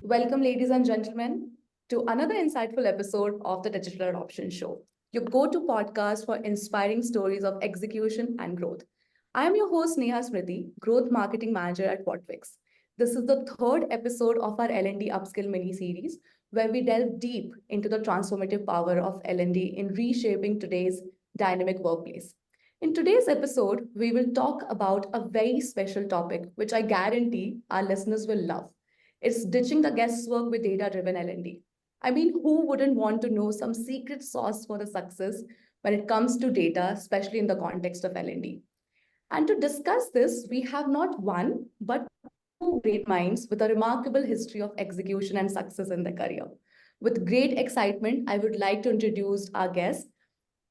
Welcome, ladies and gentlemen, to another insightful episode of the Digital Adoption Show, your go to podcast for inspiring stories of execution and growth. I am your host, Neha Smriti, Growth Marketing Manager at Whatfix. This is the third episode of our L&D Upskill mini series, where we delve deep into the transformative power of L&D in reshaping today's dynamic workplace. In today's episode, we will talk about a very special topic, which I guarantee our listeners will love. It's ditching the guesswork with data-driven L&D. I mean, who wouldn't want to know some secret sauce for the success when it comes to data, especially in the context of L&D? And to discuss this, we have not one, but two great minds with a remarkable history of execution and success in their career. With great excitement, I would like to introduce our guests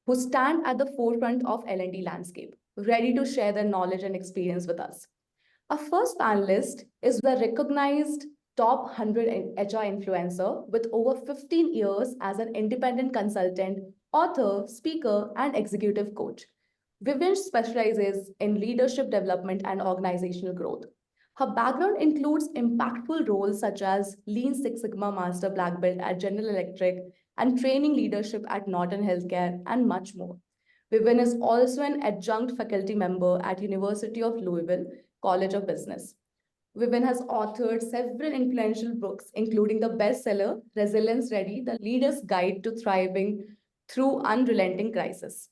who stand at the forefront of L&D landscape, ready to share their knowledge and experience with us. Our first panelist is the recognized top 100 HR influencer with over 15 years as an independent consultant, author, speaker, and executive coach. Vivian specializes in leadership development and organizational growth. Her background includes impactful roles such as Lean Six Sigma Master Black Belt at General Electric and training leadership at Norton Healthcare and much more. Vivian is also an adjunct faculty member at University of Louisville College of Business. Vivian has authored several influential books, including the bestseller Resilience Ready, The Leader's Guide to Thriving Through Unrelenting Crisis.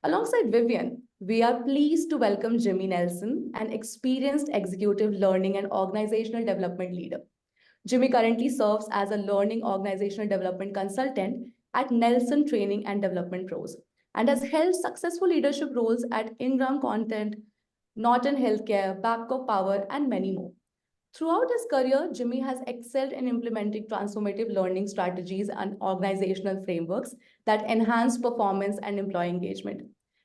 Alongside Vivian, we are pleased to welcome Jimmy Nelson, an experienced executive learning and organizational development leader. Jimmy currently serves as a learning organizational development consultant at Nelson Training and Development Pros and has held successful leadership roles at Ingram Content, Norton Healthcare, Babcock Power, and many more. Throughout his career, Jimmy has excelled in implementing transformative learning strategies and organizational frameworks that enhance performance and employee engagement.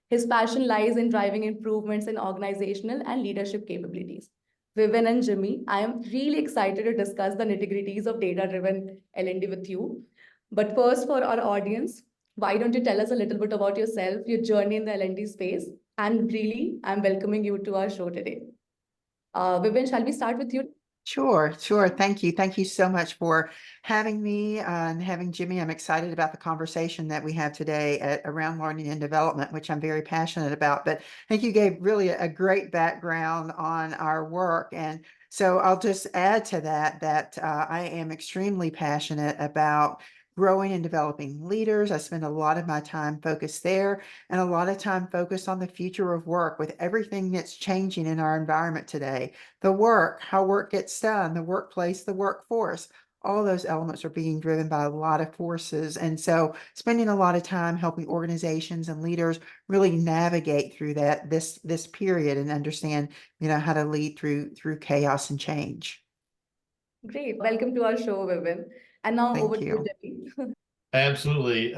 His passion lies in driving improvements in organizational and leadership capabilities. Vivian and Jimmy, I am really excited to discuss the nitty-gritties of data-driven L&D with you. But first, for our audience, why don't you tell us a little bit about yourself, your journey in the L&D space, and really, I'm welcoming you to our show today. Vivian, shall we start with you? Sure. Thank you. Thank you so much for having me and having Jimmy. I'm excited about the conversation that we have today around learning and development, which I'm very passionate about. But I think you gave really a great background on our work. And so I'll just add to that I am extremely passionate about growing and developing leaders. I spend a lot of my time focused there and a lot of time focused on the future of work with everything that's changing in our environment today. The work, how work gets done, the workplace, the workforce, all those elements are being driven by a lot of forces. And so spending a lot of time helping organizations and leaders really navigate through this period and understand, how to lead through chaos and change. Great. Welcome to our show, Vivian. And now Thank over to you. Jimmy. Absolutely.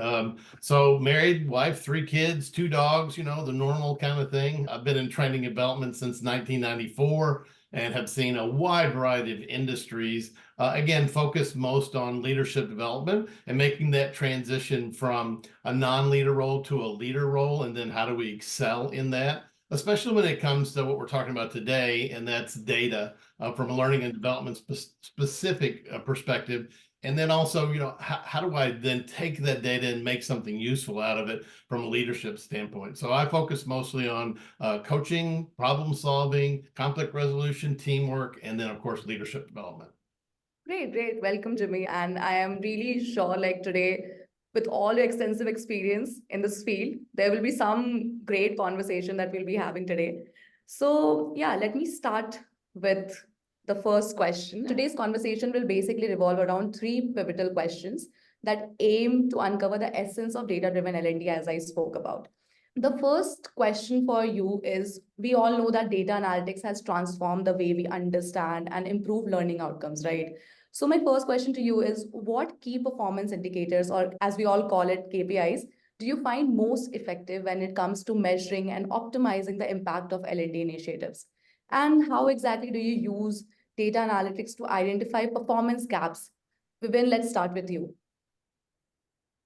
So married, wife, 3 kids, 2 dogs, the normal kind of thing. I've been in training and development since 1994 and have seen a wide variety of industries, again, focused most on leadership development and making that transition from a non-leader role to a leader role. And then how do we excel in that, especially when it comes to what we're talking about today, and that's data from a learning and development specific perspective. And then also, how do I then take that data and make something useful out of it from a leadership standpoint? So I focus mostly on coaching, problem solving, conflict resolution, teamwork, and then, of course, leadership development. Great. Welcome, Jimmy. And I am really sure, like today, with all your extensive experience in this field, there will be some great conversation that we'll be having today. So, yeah, let me start with the first question. Today's conversation will basically revolve around 3 pivotal questions that aim to uncover the essence of data-driven L&D, as I spoke about. The first question for you is, we all know that data analytics has transformed the way we understand and improve learning outcomes, right? So my first question to you is, what key performance indicators, or as we all call it, KPIs, do you find most effective when it comes to measuring and optimizing the impact of L&D initiatives? And how exactly do you use data analytics to identify performance gaps? Vivian, let's start with you.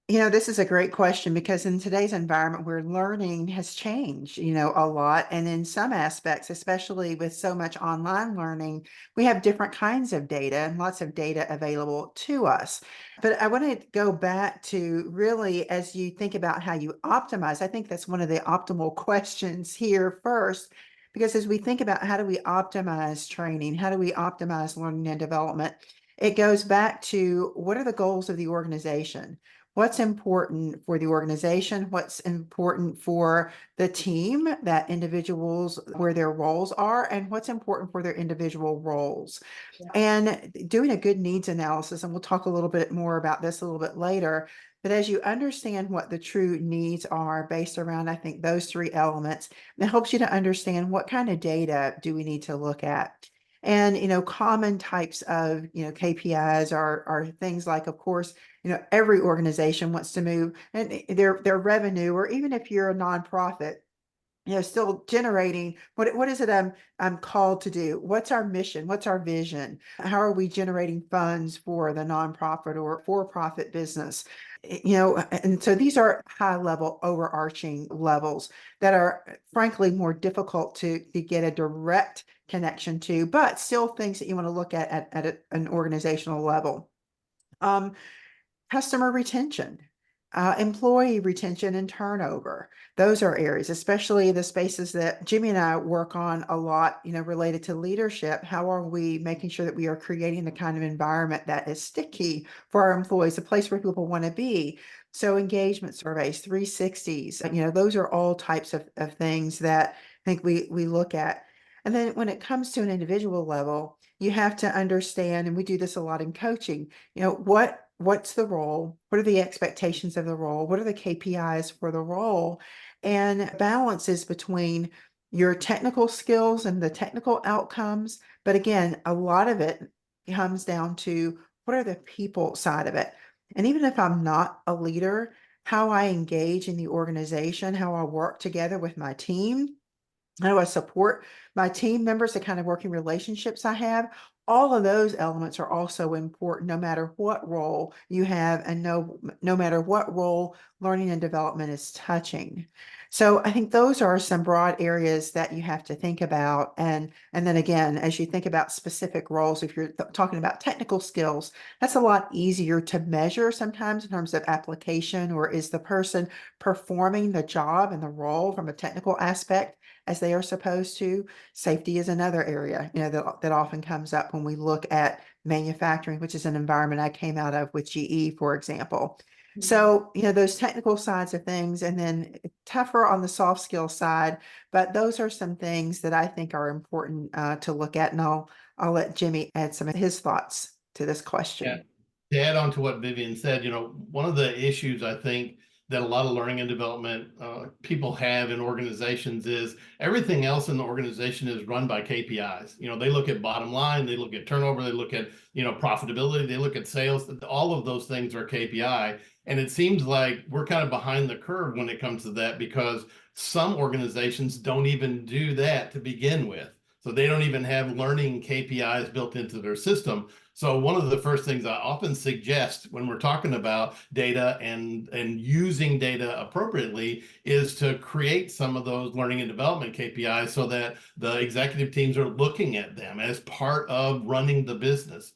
This is a great question because in today's environment where learning has changed, a lot. And in some aspects, especially with so much online learning, we have different kinds of data and lots of data available to us. But I want to go back to really, as you think about how you optimize, I think that's one of the optimal questions here first. Because as we think about how do we optimize training, how do we optimize learning and development, it goes back to what are the goals of the organization? What's important for the organization, what's important for the team, that individuals where their roles are, and what's important for their individual roles. Yeah. And doing a good needs analysis, and we'll talk a little bit more about this a little bit later, but as you understand what the true needs are based around, I think, those three elements, it helps you to understand what kind of data do we need to look at. And, common types of, KPIs are things like, of course, every organization wants to move and their revenue, or even if you're a nonprofit, still generating what is it I'm called to do? What's our mission? What's our vision? How are we generating funds for the nonprofit or for-profit business? And so these are high level overarching levels that are frankly more difficult to get a direct connection to, but still things that you want to look at an organizational level. Customer retention, employee retention and turnover. Those are areas, especially the spaces that Jimmy and I work on a lot, related to leadership. How are we making sure that we are creating the kind of environment that is sticky for our employees, a place where people want to be? So engagement surveys, 360s, those are all types of things that I think we look at. And then when it comes to an individual level, you have to understand, and we do this a lot in coaching, what's the role? What are the expectations of the role? What are the KPIs for the role? And balances between your technical skills and the technical outcomes. But again, a lot of it comes down to what are the people side of it? And even if I'm not a leader, how I engage in the organization, how I work together with my team, how do I support my team members, the kind of working relationships I have? All of those elements are also important, no matter what role you have and no matter what role learning and development is touching. So I think those are some broad areas that you have to think about. And then again, as you think about specific roles, if you're talking about technical skills, that's a lot easier to measure sometimes in terms of application, or is the person performing the job and the role from a technical aspect as they are supposed to. Safety is another area, that often comes up when we look at manufacturing, which is an environment I came out of with GE, for example. So, those technical sides of things, and then tougher on the soft skill side, but those are some things that I think are important to look at. And I'll let Jimmy add some of his thoughts to this question. Yeah. To add on to what Vivian said, one of the issues I think that a lot of learning and development people have in organizations is everything else in the organization is run by KPIs. They look at bottom line, they look at turnover, they look at, profitability, they look at sales. All of those things are KPI. And it seems like we're kind of behind the curve when it comes to that, because some organizations don't even do that to begin with. So they don't even have learning KPIs built into their system. So one of the first things I often suggest when we're talking about data and using data appropriately is to create some of those learning and development KPIs so that the executive teams are looking at them as part of running the business.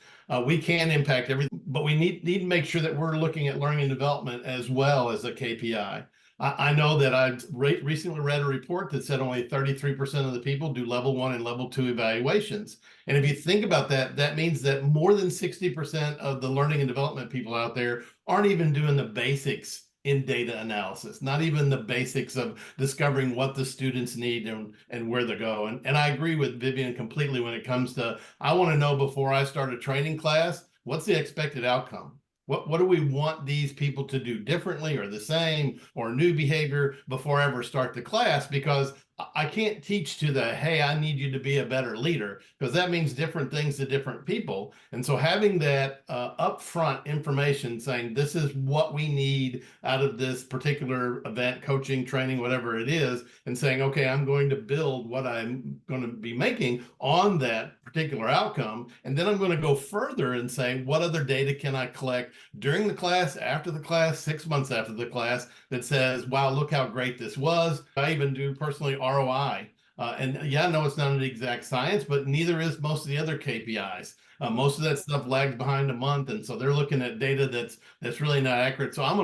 We can impact everything, but we need to make sure that we're looking at learning and development as well as a KPI. I know that I recently read a report that said only 33% of the people do level 1 and level 2 evaluations. And if you think about that, that means that more than 60% of the learning and development people out there aren't even doing the basics in data analysis, not even the basics of discovering what the students need and where they go. And I agree with Vivian completely when it comes to, I want to know before I start a training class, what's the expected outcome? What do we want these people to do differently or the same or new behavior before I ever start the class? Because I can't teach to the, hey, I need you to be a better leader, because that means different things to different people. And so having that upfront information saying, this is what we need out of this particular event, coaching, training, whatever it is, and saying, okay, I'm going to build what I'm going to be making on that particular outcome. And then I'm going to go further and say, what other data can I collect during the class, after the class, 6 months after the class, that says, wow, look how great this was. I even do personally ROI. And yeah, no, it's not an exact science, but neither is most of the other KPIs. Most of that stuff lags behind a month, and so they're looking at data that's really not accurate. So I'm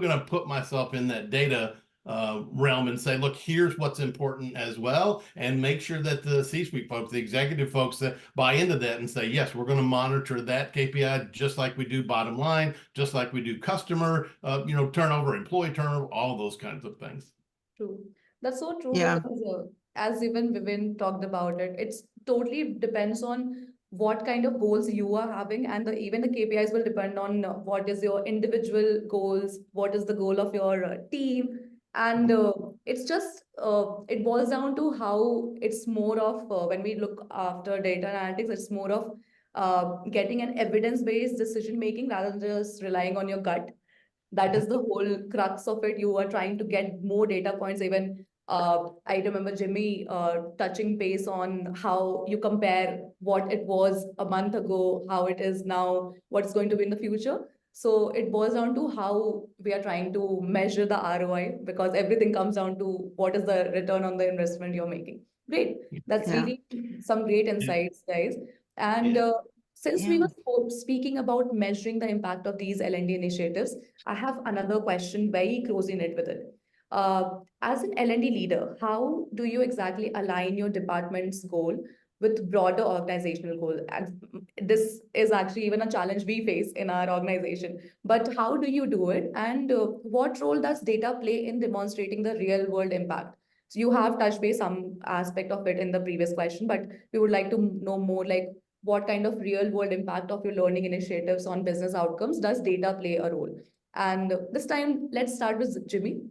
gonna put myself in that data realm and say, look, here's what's important as well, and make sure that the C-suite folks, the executive folks, that buy into that and say, yes, we're going to monitor that KPI just like we do bottom line, just like we do customer, turnover, employee turnover, all those kinds of things. True. That's so true Yeah. because as even Vivian talked about it, it's totally depends on what kind of goals you are having, and even the KPIs will depend on what is your individual goals, what is the goal of your team, and it's just it boils down to how it's more of when we look after data analytics, it's more of getting an evidence-based decision making rather than just relying on your gut. That is the whole crux of it. You are trying to get more data points. Even I remember Jimmy touching base on how you compare what it was a month ago, how it is now, what's going to be in the future. So it boils down to how we are trying to measure the ROI, because everything comes down to what is the return on the investment you're making. Great. That's Yeah. really some great Yeah. insights, guys. And Yeah. since we Yeah. were speaking about measuring the impact of these L&D initiatives, I have another question very closely knit with it. As an L&D leader, how do you exactly align your department's goal with broader organizational goal? And this is actually even a challenge we face in our organization. But how do you do it? And what role does data play in demonstrating the real world impact? So you have touched base some aspect of it in the previous question, but we would like to know more, like what kind of real world impact of your learning initiatives on business outcomes does data play a role? And this time, let's start with Jimmy.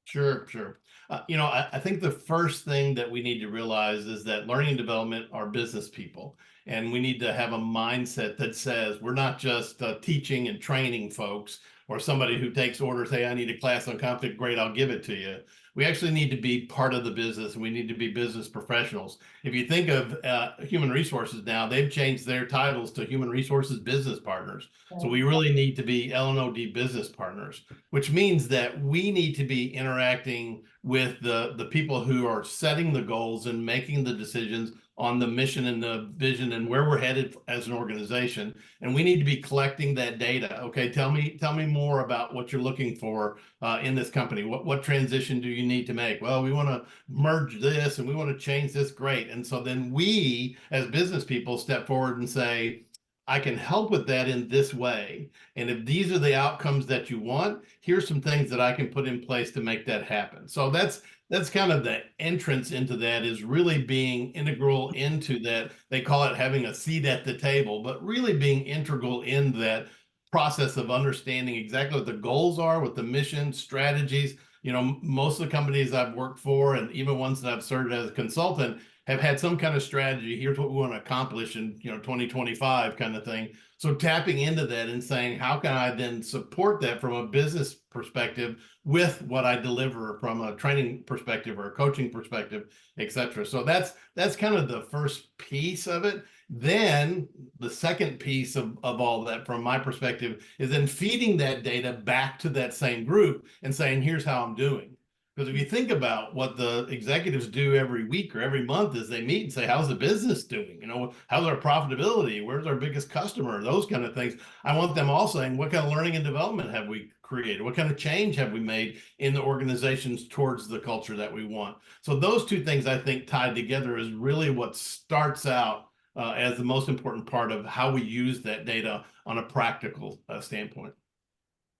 Sure, sure. I think the first thing that we need to realize is that learning and development are business people, and we need to have a mindset that says we're not just teaching and training folks, or somebody who takes orders, hey, I need a class on conflict, great, I'll give it to you. We actually need to be part of the business, and we need to be business professionals. If you think of human resources now, they've changed their titles to human resources business partners. So we really need to be L&OD business partners, which means that we need to be interacting with the people who are setting the goals and making the decisions on the mission and the vision and where we're headed as an organization. And we need to be collecting that data. Okay, tell me more about what you're looking for in this company. What transition do you need to make? Well, we want to merge this and we want to change this. Great. And so then we, as business people, step forward and say, I can help with that in this way. And if these are the outcomes that you want, here's some things that I can put in place to make that happen. So that's kind of the entrance into that, is really being integral into that. They call it having a seat at the table, but really being integral in that process of understanding exactly what the goals are, what the mission, strategies. Most of the companies I've worked for, and even ones that I've served as a consultant, have had some kind of strategy. Here's what we want to accomplish in 2025 kind of thing. So tapping into that and saying, how can I then support that from a business perspective with what I deliver from a training perspective or a coaching perspective, et cetera. So that's kind of the first piece of it. Then the second piece of all that, from my perspective, is then feeding that data back to that same group and saying, here's how I'm doing. Because if you think about what the executives do every week or every month, is they meet and say, how's the business doing? How's our profitability? Where's our biggest customer? Those kind of things. I want them all saying, what kind of learning and development have we created? What kind of change have we made in the organizations towards the culture that we want? So those two things, I think, tied together is really what starts out as the most important part of how we use that data on a practical standpoint.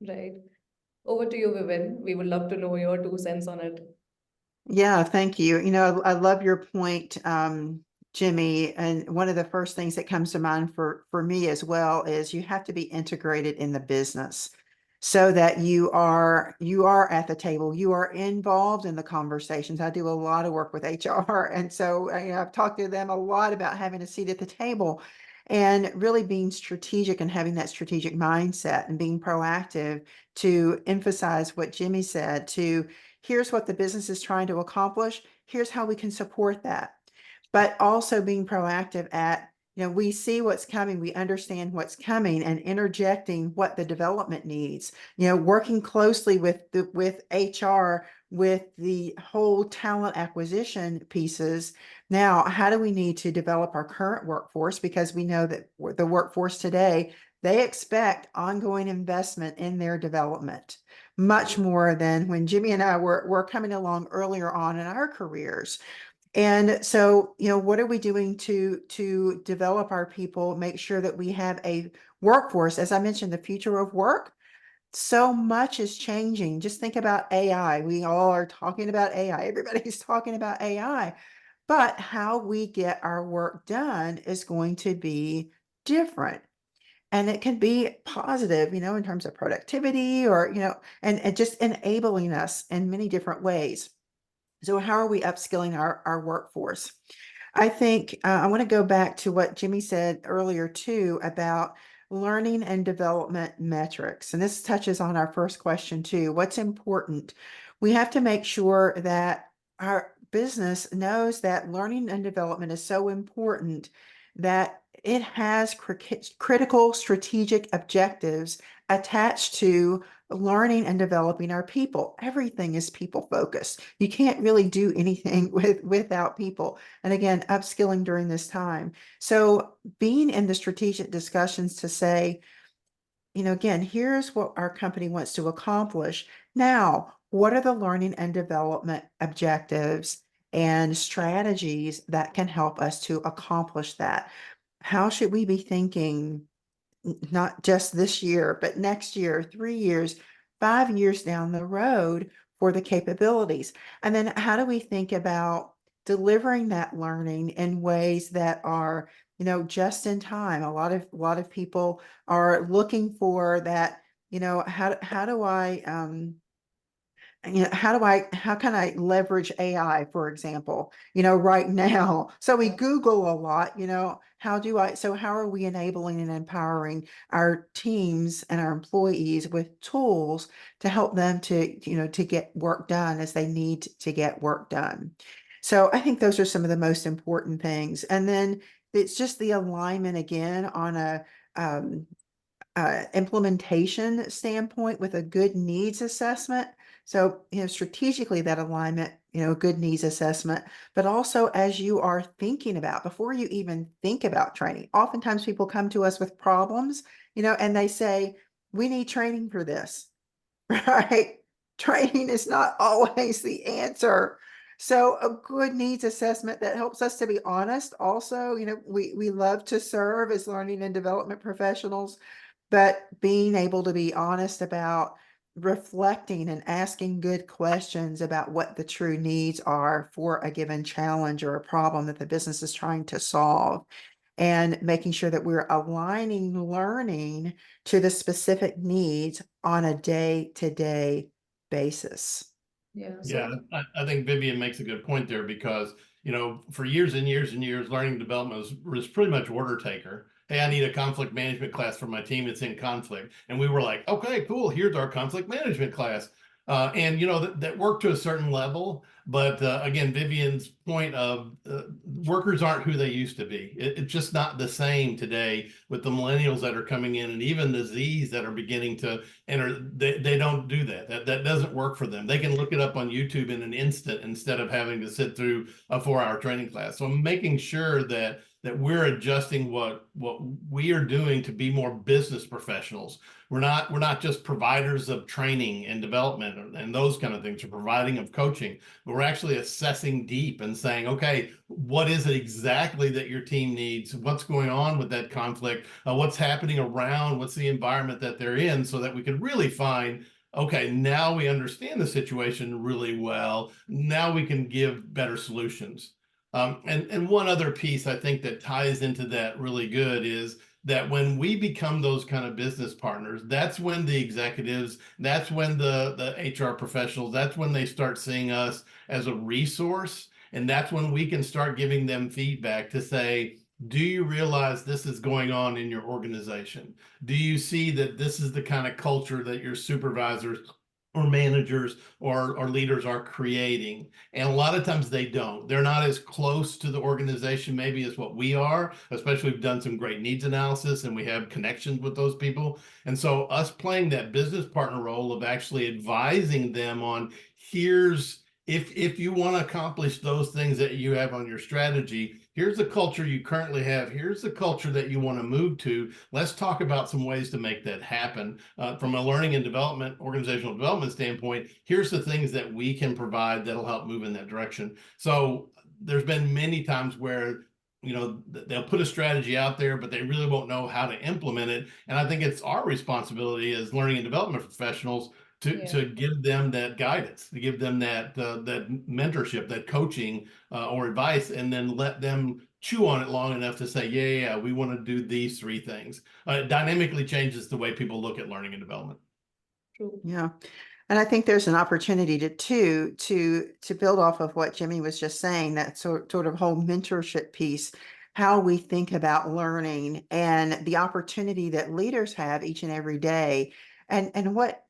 Right. Over to you, Vivian. We would love to know your 2 cents on it. Yeah, thank you. I love your point, Jimmy. And one of the first things that comes to mind for me as well is you have to be integrated in the business. so that you are at the table, you are involved in the conversations. I do a lot of work with HR, and so I've talked to them a lot about having a seat at the table and really being strategic and having that strategic mindset and being proactive to emphasize what Jimmy said, to here's what the business is trying to accomplish, here's how we can support that. But also being proactive at, we see what's coming, we understand what's coming, and interjecting what the development needs, working closely with HR, with the whole talent acquisition pieces. Now, how do we need to develop our current workforce? Because we know that the workforce today, they expect ongoing investment in their development, much more than when Jimmy and I were coming along earlier on in our careers. And so, what are we doing to develop our people, make sure that we have a workforce? As I mentioned, the future of work, so much is changing. Just think about AI. We all are talking about AI. Everybody's talking about AI. But how we get our work done is going to be different. And it can be positive, in terms of productivity or, and just enabling us in many different ways. So how are we upskilling our workforce? I think I want to go back to what Jimmy said earlier too about learning and development metrics. And this touches on our first question too. What's important? We have to make sure that our business knows that learning and development is so important that it has critical strategic objectives attached to learning and developing our people. Everything is people focused. You can't really do anything without people. And again, upskilling during this time. So being in the strategic discussions to say, again, here's what our company wants to accomplish. Now, what are the learning and development objectives and strategies that can help us to accomplish that? How should we be thinking, not just this year, but next year, 3 years, 5 years down the road for the capabilities? And then how do we think about delivering that learning in ways that are, just in time? A lot of people are looking for that, how do I how can I leverage AI, for example, right now? So we Google a lot, how are we enabling and empowering our teams and our employees with tools to help them to get work done as they need to get work done? So I think those are some of the most important things. And then it's just the alignment again on a, implementation standpoint with a good needs assessment. So, strategically that alignment, good needs assessment, but also as you are thinking about, before you even think about training, oftentimes people come to us with problems, and they say, we need training for this, right? Training is not always the answer. So a good needs assessment that helps us to be honest. Also, we love to serve as learning and development professionals, but being able to be honest about reflecting and asking good questions about what the true needs are for a given challenge or a problem that the business is trying to solve, and making sure that we're aligning learning to the specific needs on a day-to-day basis. Yeah. Yeah, I think Vivian makes a good point there because, for years and years and years, learning development was pretty much order taker. Hey, I need a conflict management class for my team. It's in conflict. And we were like, okay, cool. Here's our conflict management class. And, that worked to a certain level. But again, Vivian's point of workers aren't who they used to be. It's just not the same today with the millennials that are coming in and even the Zs that are beginning to enter. They don't do that. That doesn't work for them. They can look it up on YouTube in an instant instead of having to sit through a 4-hour training class. So I'm making sure that we're adjusting what we are doing to be more business professionals. We're not just providers of training and development and those kind of things, or providing of coaching, but we're actually assessing deep and saying, okay, what is it exactly that your team needs? What's going on with that conflict? What's happening around? What's the environment that they're in, so that we can really find, okay, now we understand the situation really well. Now we can give better solutions. And one other piece I think that ties into that really good is that when we become those kind of business partners, that's when the executives, that's when the HR professionals, that's when they start seeing us as a resource. And that's when we can start giving them feedback to say, do you realize this is going on in your organization? Do you see that this is the kind of culture that your supervisors or managers or leaders are creating? And a lot of times they don't. They're not as close to the organization maybe as what we are, especially we've done some great needs analysis and we have connections with those people. And so us playing that business partner role of actually advising them on, here's, if you want to accomplish those things that you have on your strategy, here's the culture you currently have. Here's the culture that you want to move to. Let's talk about some ways to make that happen. From a learning and development, organizational development standpoint, here's the things that we can provide that'll help move in that direction. So there's been many times where, you know, they'll put a strategy out there, but they really won't know how to implement it. And I think it's our responsibility as learning and development professionals to give them that guidance, to give them that that mentorship, that coaching or advice, and then let them chew on it long enough to say, yeah, we want to do these three things. It dynamically changes the way people look at learning and development. True. Yeah. And I think there's an opportunity to build off of what Jimmy was just saying, that sort of whole mentorship piece, how we think about learning and the opportunity that leaders have each and every day. And what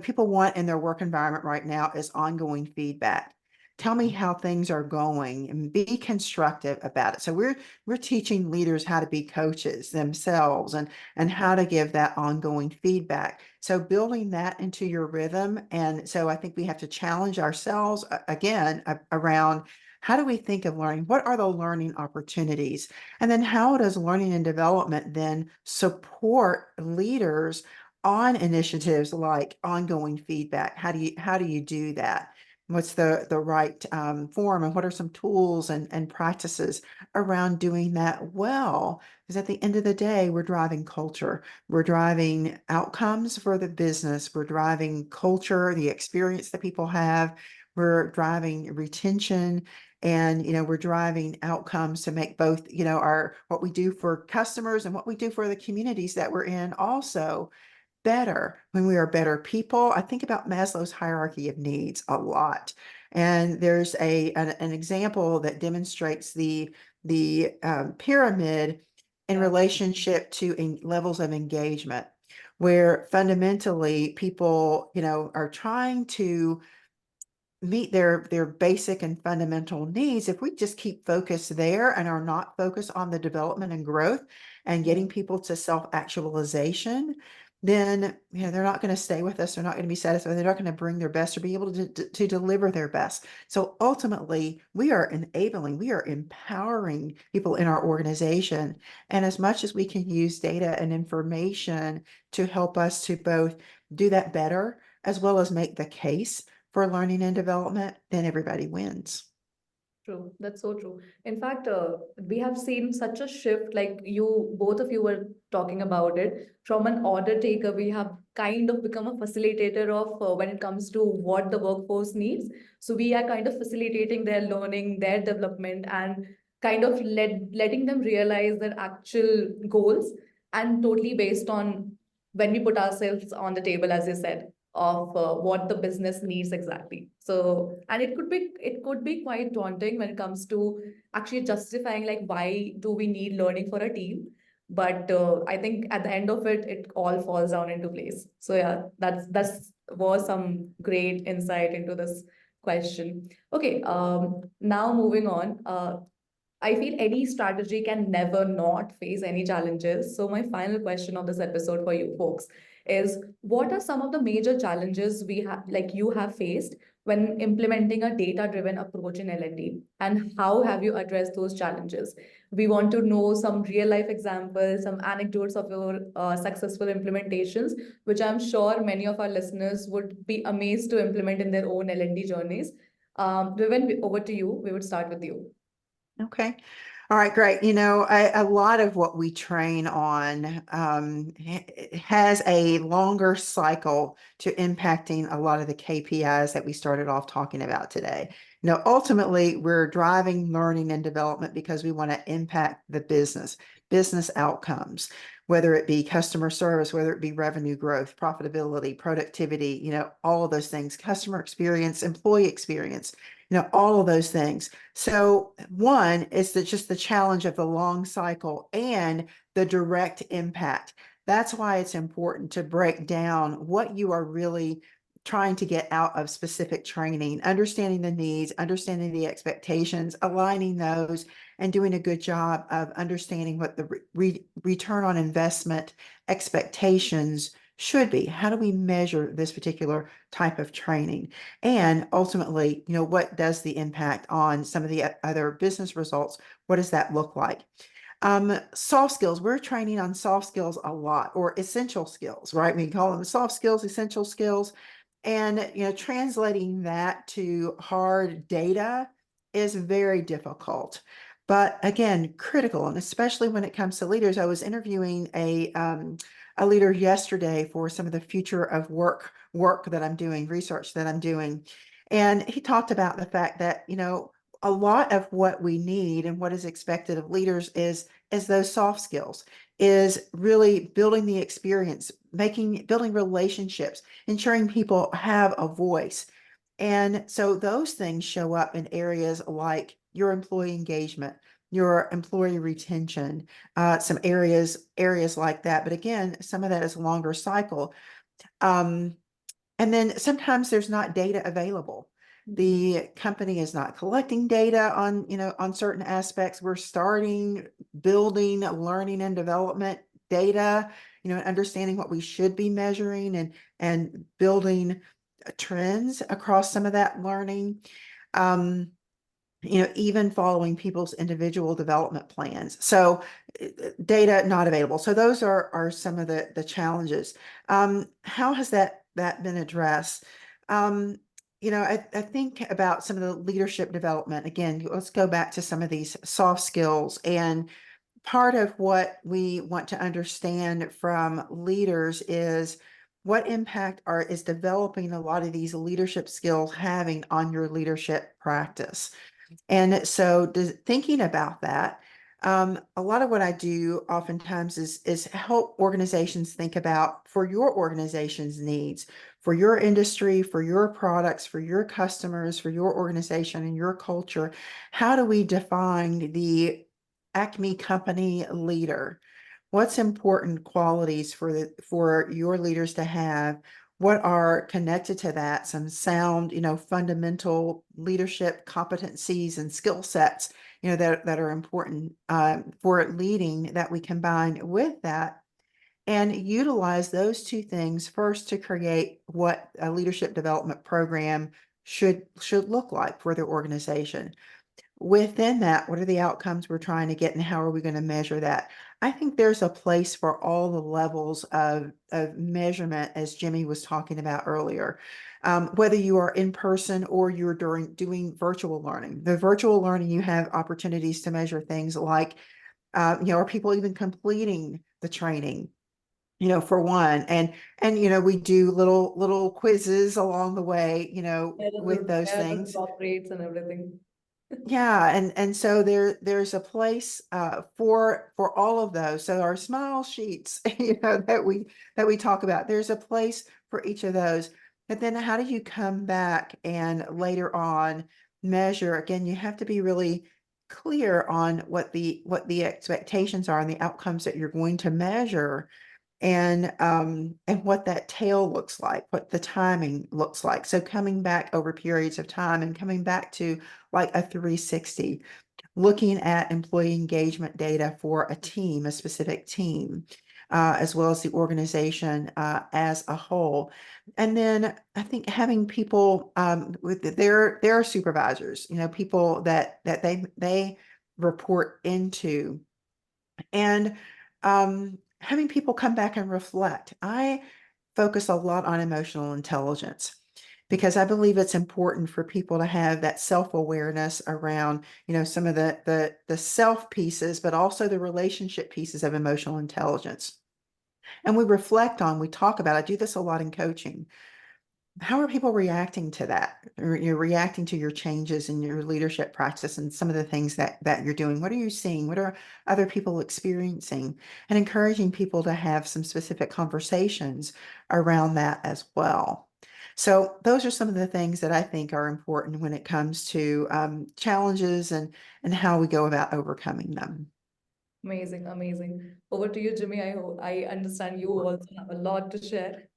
people want in their work environment right now is ongoing feedback. Tell me how things are going and be constructive about it. So we're teaching leaders how to be coaches themselves and how to give that ongoing feedback. So building that into your rhythm. And so I think we have to challenge ourselves again around, how do we think of learning? What are the learning opportunities? And then how does learning and development then support leaders on initiatives like ongoing feedback? How do you do that? What's the right form, and what are some tools and practices around doing that well? Because at the end of the day, we're driving culture. We're driving outcomes for the business. We're driving culture, the experience that people have. We're driving retention, and we're driving outcomes to make both our what we do for customers and what we do for the communities that we're in also better. When we are better people, I think about Maslow's hierarchy of needs a lot. And there's an example that demonstrates the pyramid in relationship to levels of engagement, where fundamentally people, are trying to meet their basic and fundamental needs. If we just keep focused there and are not focused on the development and growth and getting people to self-actualization, then they're not going to stay with us. They're not going to be satisfied. They're not going to bring their best or be able to deliver their best. So ultimately, we are enabling, we are empowering people in our organization. And as much as we can use data and information to help us to both do that better, as well as make the case for learning and development, then everybody wins. True. That's so true. In fact, we have seen such a shift, like both of you were talking about it. From an order taker, we have kind of become a facilitator of when it comes to what the workforce needs. So we are kind of facilitating their learning, their development, and kind of letting them realize their actual goals, and totally based on when we put ourselves on the table, as you said, of what the business needs exactly. So, and it could be quite daunting when it comes to actually justifying, like, why do we need learning for a team? But I think at the end of it, it all falls down into place. So yeah, that's was some great insight into this question. Okay, now moving on. I feel any strategy can never not face any challenges. So my final question of this episode for you folks is, what are some of the major challenges we have, like you have faced when implementing a data-driven approach in L&D, and how have you addressed those challenges? We want to know some real-life examples, some anecdotes of your successful implementations, which I'm sure many of our listeners would be amazed to implement in their own L&D journeys. Vivian, over to you. We would start with you. Okay. All right, great. A lot of what we train on has a longer cycle to impacting a lot of the KPIs that we started off talking about today. Ultimately, we're driving learning and development because we want to impact the business outcomes, whether it be customer service, whether it be revenue growth, profitability, productivity, all of those things, customer experience, employee experience, all of those things. So one is just the challenge of the long cycle and the direct impact. That's why it's important to break down what you are really trying to get out of specific training, understanding the needs, understanding the expectations, aligning those, and doing a good job of understanding what the return on investment expectations should be. How do we measure this particular type of training? And ultimately, what does the impact on some of the other business results? What does that look like? Soft skills, we're training on soft skills a lot, or essential skills, right? We call them soft skills, essential skills. And, translating that to hard data is very difficult. But again, critical, and especially when it comes to leaders. I was interviewing a leader yesterday for some of the future of work that I'm doing, research that I'm doing. And he talked about the fact that, a lot of what we need and what is expected of leaders is those soft skills, is really building the experience, building relationships, ensuring people have a voice. And so those things show up in areas like your employee engagement, your employee retention, some areas like that. But again, some of that is a longer cycle. And then sometimes there's not data available. The company is not collecting data on certain aspects. We're starting building learning and development data, understanding what we should be measuring and building trends across some of that learning. Even following people's individual development plans. So data not available. So those are some of the challenges. How has that been addressed? I think about some of the leadership development. Again, let's go back to some of these soft skills. And part of what we want to understand from leaders is what impact is developing a lot of these leadership skills having on your leadership practice. And so thinking about that, a lot of what I do oftentimes is help organizations think about, for your organization's needs, for your industry, for your products, for your customers, for your organization and your culture, how do we define the Acme company leader? What's important qualities for your leaders to have? What are connected to that? Some sound, fundamental leadership competencies and skill sets, that are important for leading, that we combine with that and utilize those two things first to create what a leadership development program should look like for the organization. Within that, what are the outcomes we're trying to get and how are we going to measure that? I think there's a place for all the levels of measurement, as Jimmy was talking about earlier. Whether you are in person or you're doing virtual learning. The virtual learning, you have opportunities to measure things like, are people even completing the training? For one, and we do little quizzes along the way, with those Yeah, the things. top rates and everything. Yeah, and so there's a place for all of those. So our smile sheets, that we talk about, there's a place for each of those. But then how do you come back and later on measure? Again, you have to be really clear on what the expectations are and the outcomes that you're going to measure, and what that tail looks like, what the timing looks like. So coming back over periods of time and coming back to like a 360, looking at employee engagement data for a team, a specific team, as well as the organization as a whole. And then I think having people with their supervisors, people that they report into, and having people come back and reflect. I focus a lot on emotional intelligence. because I believe it's important for people to have that self-awareness around, some of the self pieces, but also the relationship pieces of emotional intelligence. And we talk about, I do this a lot in coaching. How are people reacting to that? Or you're reacting to your changes in your leadership practice and some of the things that you're doing. What are you seeing? What are other people experiencing? And encouraging people to have some specific conversations around that as well. So those are some of the things that I think are important when it comes to challenges and how we go about overcoming them. Amazing, amazing. Over to you, Jimmy. I understand you also have a lot to share.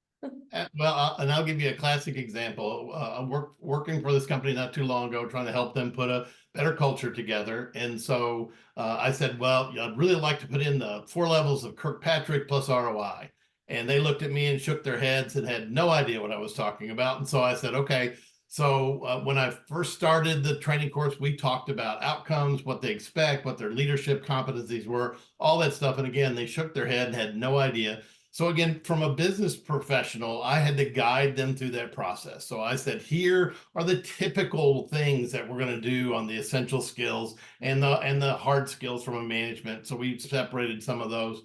Well, and I'll give you a classic example. I working for this company not too long ago, trying to help them put a better culture together. And so I said, well, I'd really like to put in the 4 levels of Kirkpatrick plus ROI. And they looked at me and shook their heads and had no idea what I was talking about. And so I said, okay. So when I first started the training course, we talked about outcomes, what they expect, what their leadership competencies were, all that stuff. And again, they shook their head and had no idea. So again, from a business professional, I had to guide them through that process. So I said, here are the typical things that we're going to do on the essential skills and the hard skills from a management. So we separated some of those.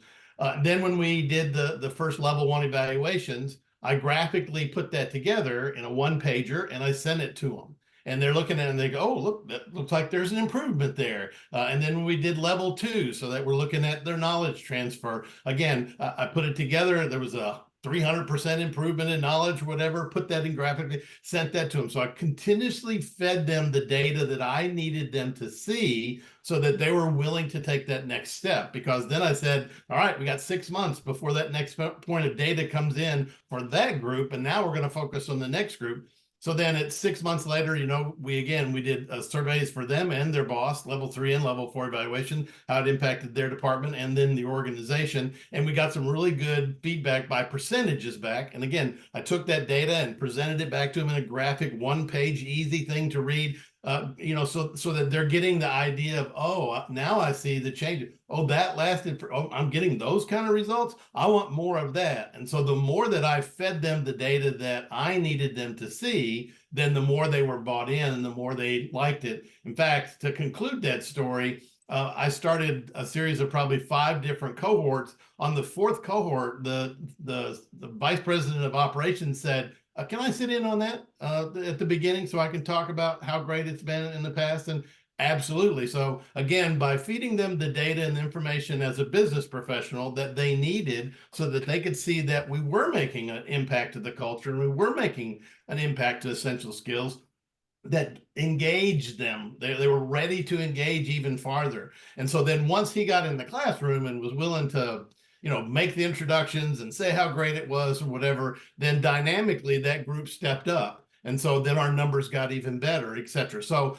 Then when we did the first level 1 evaluations, I graphically put that together in a 1-pager and I sent it to them. And they're looking at it and they go, oh, look, that looks like there's an improvement there. And then we did level 2, so that we're looking at their knowledge transfer. Again, I put it together. There was a 300% improvement in knowledge, whatever, put that in graphically, sent that to them. So I continuously fed them the data that I needed them to see so that they were willing to take that next step. Because then I said, all right, we got 6 months before that next point of data comes in for that group. And now we're going to focus on the next group. So then at 6 months later, we did surveys for them and their boss, level 3 and level 4 evaluation, how it impacted their department and then the organization. And we got some really good feedback by percentages back. And again, I took that data and presented it back to them in a graphic, 1-page, easy thing to read. So that they're getting the idea of, oh, now I see the change. Oh, that lasted for, oh, I'm getting those kind of results. I want more of that. And so the more that I fed them the data that I needed them to see, then the more they were bought in and the more they liked it. In fact, to conclude that story, I started a series of probably 5 different cohorts. On the 4th cohort, the vice president of operations said, can I sit in on that at the beginning so I can talk about how great it's been in the past? And absolutely. So again, by feeding them the data and the information as a business professional that they needed so that they could see that we were making an impact to the culture and we were making an impact to essential skills, that engaged them. They were ready to engage even farther. And so then once he got in the classroom and was willing to make the introductions and say how great it was or whatever, then dynamically that group stepped up. And so then our numbers got even better, et cetera. So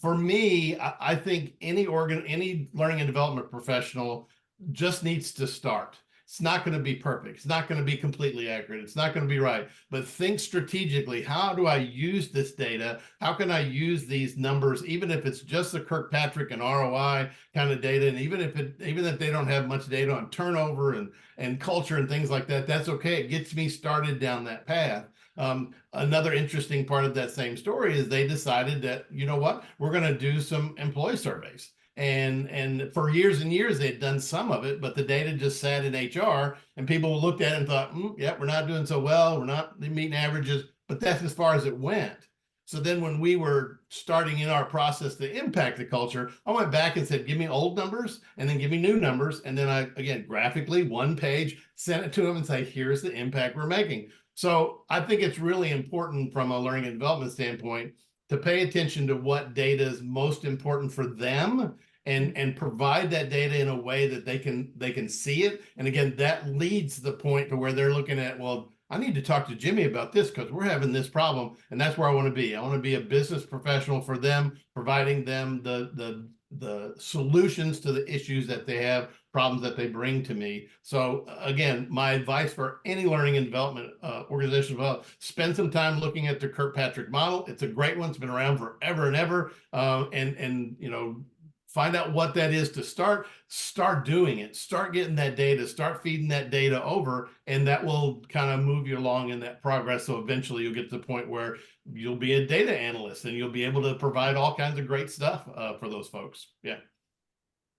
for me, I think any learning and development professional just needs to start. It's not going to be perfect. It's not going to be completely accurate. It's not going to be right. But think strategically. How do I use this data? How can I use these numbers, even if it's just the Kirkpatrick and ROI kind of data, and even if they don't have much data on turnover and culture and things like that, that's okay. It gets me started down that path. Another interesting part of that same story is they decided that, you know what, we're going to do some employee surveys. And for years and years, they'd done some of it, but the data just sat in HR and people looked at it and thought, yeah, we're not doing so well. We're not meeting averages, but that's as far as it went. So then when we were starting in our process to impact the culture, I went back and said, give me old numbers and then give me new numbers. And then I, again, graphically, 1 page, sent it to them and say, here's the impact we're making. So I think it's really important from a learning and development standpoint to pay attention to what data is most important for them and provide that data in a way that they can see it. And again, that leads to the point to where they're looking at, well, I need to talk to Jimmy about this because we're having this problem. And that's where I want to be. I want to be a business professional for them, providing them the solutions to the issues that they have, problems that they bring to me. So again, my advice for any learning and development organization, well, spend some time looking at the Kirkpatrick model. It's a great one. It's been around forever and ever. And find out what that is to start doing it, start getting that data, start feeding that data over, and that will kind of move you along in that progress. So eventually you'll get to the point where you'll be a data analyst and you'll be able to provide all kinds of great stuff for those folks. Yeah.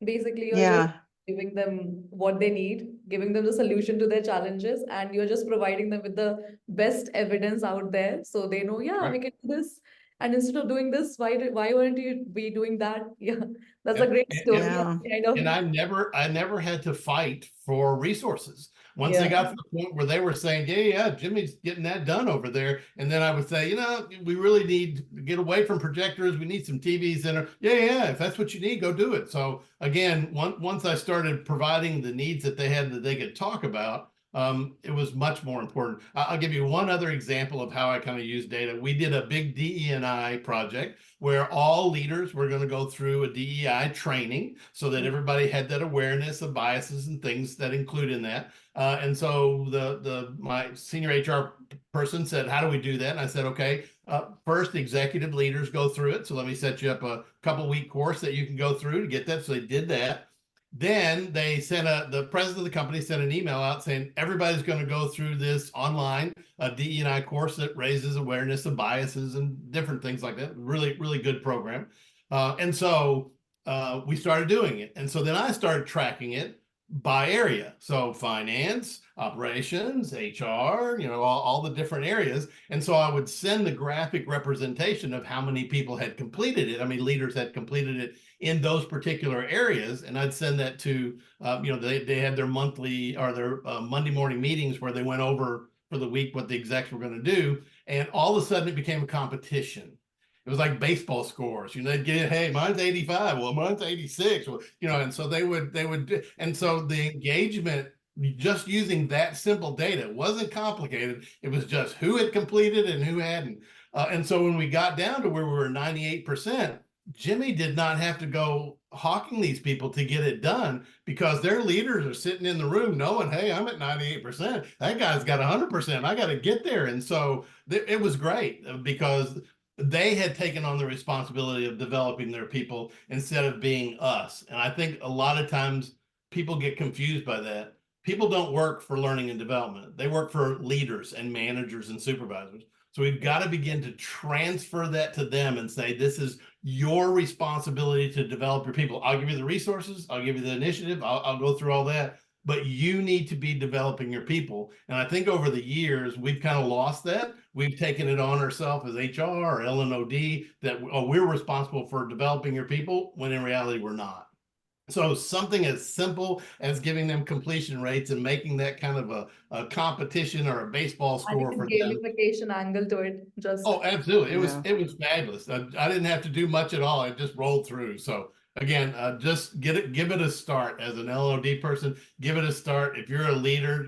Basically, you're just Yeah. giving them what they need, giving them the solution to their challenges, and you're just providing them with the best evidence out there so they know, yeah, we Right. can do this. And instead of doing this, why weren't you be doing that? Yeah, that's a Yep. great And, story. Yeah. Kind of, and I never had to fight for resources. Once they yeah. got to the point where they were saying, yeah, Jimmy's getting that done over there. And then I would say, we really need to get away from projectors. We need some TVs in there. Yeah, if that's what you need, go do it. So again, once I started providing the needs that they had that they could talk about, it was much more important. I'll give you one other example of how I kind of use data. We did a big DE&I project where all leaders were going to go through a DEI training so that everybody had that awareness of biases and things that include in that. And so my senior HR person said, how do we do that? And I said, okay, first executive leaders go through it. So let me set you up a couple-week course that you can go through to get that. So they did that. Then they sent the president of the company sent an email out saying everybody's going to go through this online DE&I course that raises awareness of biases and different things like that. Really, really good program. And so we started doing it. And so then I started tracking it by area. So finance, operations, HR, all the different areas. And so I would send the graphic representation of how many people had completed it. I mean, leaders had completed it in those particular areas. And I'd send that to, they had their monthly or their Monday morning meetings where they went over for the week what the execs were going to do. And all of a sudden it became a competition. It was like baseball scores. They'd get, hey, mine's 85. Well, mine's 86. Well, and so they would, and so the engagement, just using that simple data, wasn't complicated. It was just who had completed and who hadn't. And so when we got down to where we were 98%, Jimmy did not have to go hawking these people to get it done because their leaders are sitting in the room knowing, hey, I'm at 98%. That guy's got 100%. I got to get there. And so it was great because they had taken on the responsibility of developing their people instead of being us. And I think a lot of times people get confused by that. People don't work for learning and development. They work for leaders and managers and supervisors. So we've got to begin to transfer that to them and say, this is your responsibility to develop your people. I'll give you the resources. I'll give you the initiative. I'll go through all that. But you need to be developing your people. And I think over the years, we've kind of lost that. We've taken it on ourselves as HR or LNOD that we're responsible for developing your people, when in reality, we're not. So something as simple as giving them completion rates and making that kind of a competition or a baseball Adding score a for them. gamification angle to it, just Oh, absolutely. Yeah. It was fabulous. I didn't have to do much at all. It just rolled through. So again, just give it a start as an LOD person. Give it a start. If you're a leader,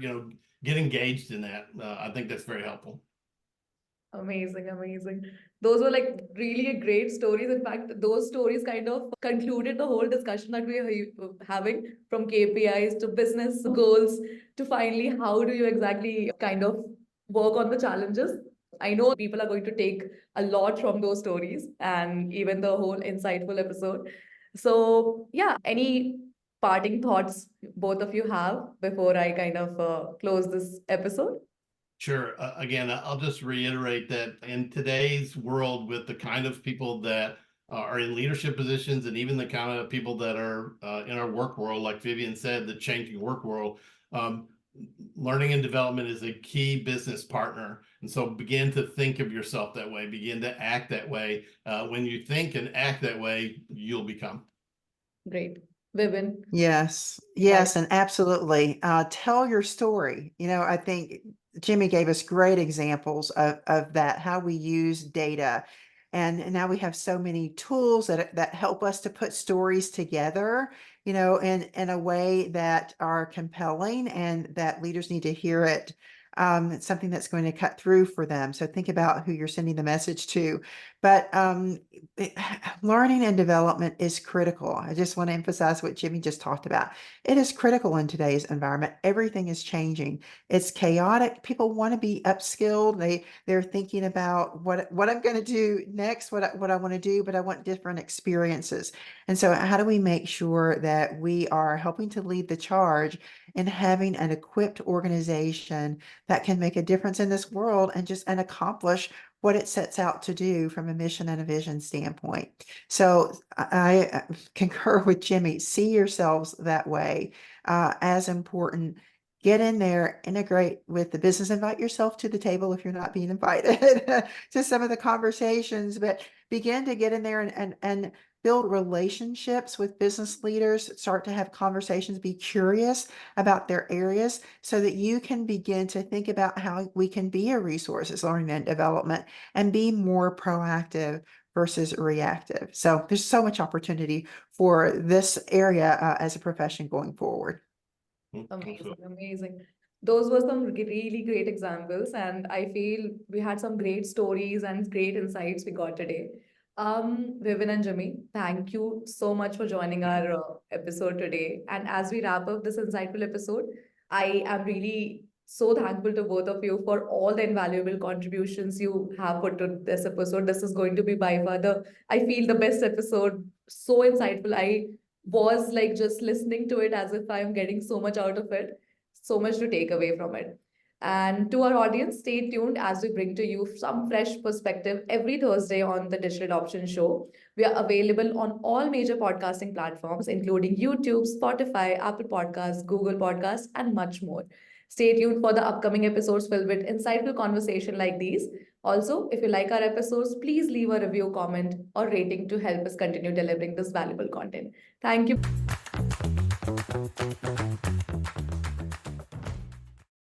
get engaged in that. I think that's very helpful. amazing, amazing. Those were like really great stories. In fact, those stories kind of concluded the whole discussion that we are having, from KPIs to business goals to finally how do you exactly kind of work on the challenges. I know people are going to take a lot from those stories and even the whole insightful episode. So, yeah, any parting thoughts both of you have before I kind of close this episode? Sure. Again, I'll just reiterate that in today's world, with the kind of people that are in leadership positions and even the kind of people that are in our work world, like Vivian said, the changing work world, learning and development is a key business partner. And so begin to think of yourself that way, begin to act that way. When you think and act that way, you'll become. Great. Vivian. Yes, Bye. yes, and absolutely. Tell your story. I think Jimmy gave us great examples of that, how we use data. And now we have so many tools that help us to put stories together, in a way that are compelling and that leaders need to hear it It's something that's going to cut through for them. So think about who you're sending the message to. But learning and development is critical. I just want to emphasize what Jimmy just talked about. It is critical in today's environment. Everything is changing. It's chaotic. People want to be upskilled. They're thinking about what I'm going to do next, what I want to do, but I want different experiences. And so how do we make sure that we are helping to lead the charge in having an equipped organization that can make a difference in this world and accomplish what it sets out to do from a mission and a vision standpoint. So I concur with Jimmy. See yourselves that way as important. Get in there, integrate with the business, invite yourself to the table if you're not being invited to some of the conversations, but begin to get in there and build relationships with business leaders, start to have conversations, be curious about their areas so that you can begin to think about how we can be a resource as learning and development and be more proactive versus reactive. So there's so much opportunity for this area as a profession going forward. Amazing, amazing. Those were some really great examples, and I feel we had some great stories and great insights we got today. Vivian and Jimmy, thank you so much for joining our episode today. And as we wrap up this insightful episode, I am really so thankful to both of you for all the invaluable contributions you have put to this episode. This is going to be by far I feel, the best episode. So insightful. I was like just listening to it as if I'm getting so much out of it, so much to take away from it. And to our audience, stay tuned as we bring to you some fresh perspective every Thursday on the Digital Adoption Show. We are available on all major podcasting platforms, including YouTube, Spotify, Apple Podcasts, Google Podcasts, and much more. Stay tuned for the upcoming episodes filled with insightful conversation like these. Also, if you like our episodes, please leave a review, comment, or rating to help us continue delivering this valuable content. Thank you.